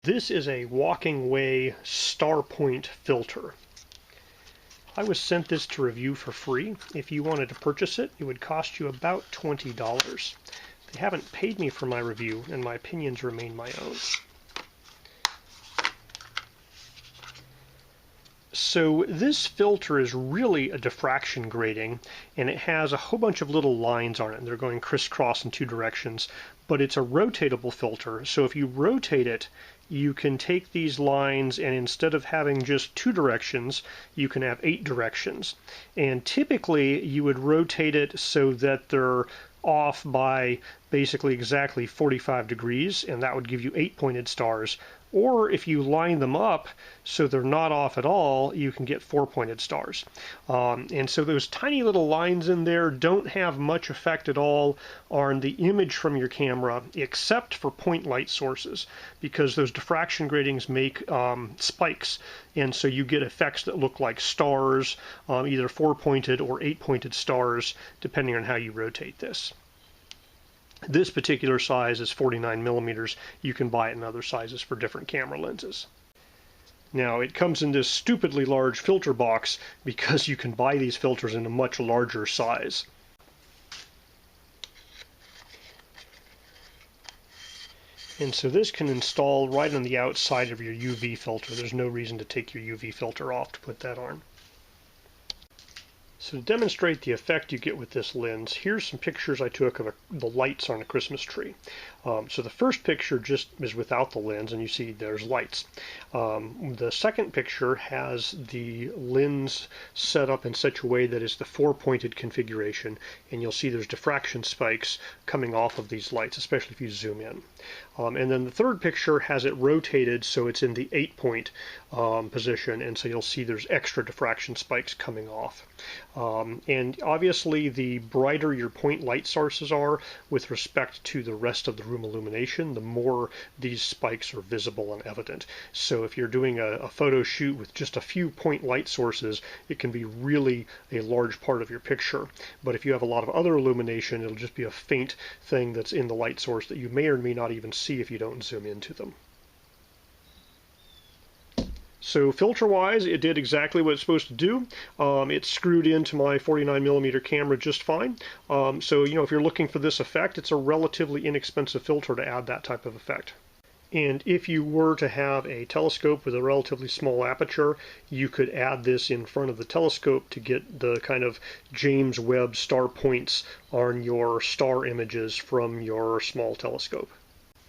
This is a WalkingWay star point filter. I was sent this to review for free. If you wanted to purchase it, it would cost you about $20. They haven't paid me for my review, and my opinions remain my own. So this filter is really a diffraction grating, and it has a whole bunch of little lines on it, and they're going crisscross in two directions, but it's a rotatable filter, so if you rotate it, you can take these lines and instead of having just two directions, you can have 8 directions. And typically you would rotate it so that they're off by basically exactly 45 degrees, and that would give you 8 pointed stars. Or if you line them up so they're not off at all, you can get 4 pointed stars. And so those tiny little lines in there don't have much effect at all on the image from your camera, except for point light sources, because those diffraction gratings make spikes, and so you get effects that look like stars, either 4 pointed or 8 pointed stars, depending on how you rotate this. This particular size is 49 millimeters. You can buy it in other sizes for different camera lenses. Now, it comes in this stupidly large filter box because you can buy these filters in a much larger size. And so this can install right on the outside of your UV filter. There's no reason to take your UV filter off to put that on. So to demonstrate the effect you get with this lens, here's some pictures I took of the lights on a Christmas tree. So the first picture just is without the lens, and you see there's lights. The second picture has the lens set up in such a way that it's the 4-pointed configuration, and you'll see there's diffraction spikes coming off of these lights, especially if you zoom in. And then the third picture has it rotated so it's in the 8-point position, and so you'll see there's extra diffraction spikes coming off. And obviously the brighter your point light sources are with respect to the rest of the room illumination, the more these spikes are visible and evident. So if you're doing a photo shoot with just a few point light sources, it can be really a large part of your picture. But if you have a lot of other illumination, it'll just be a faint thing that's in the light source that you may or may not even see if you don't zoom into them. So filter-wise, it did exactly what it's supposed to do. It's screwed into my 49mm camera just fine. So, you know, if you're looking for this effect, it's a relatively inexpensive filter to add that type of effect. And if you were to have a telescope with a relatively small aperture, you could add this in front of the telescope to get the kind of James Webb star points on your star images from your small telescope.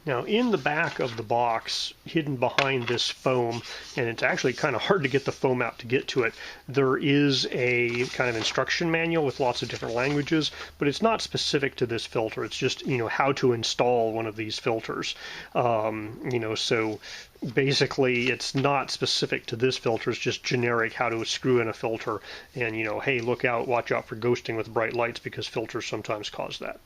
Now, in the back of the box, hidden behind this foam, and it's actually kind of hard to get the foam out to get to it, there is a kind of instruction manual with lots of different languages, but it's not specific to this filter. It's just, you know, how to install one of these filters. You know, so basically it's not specific to this filter. It's just generic how to screw in a filter and, you know, hey, look out, watch out for ghosting with bright lights because filters sometimes cause that.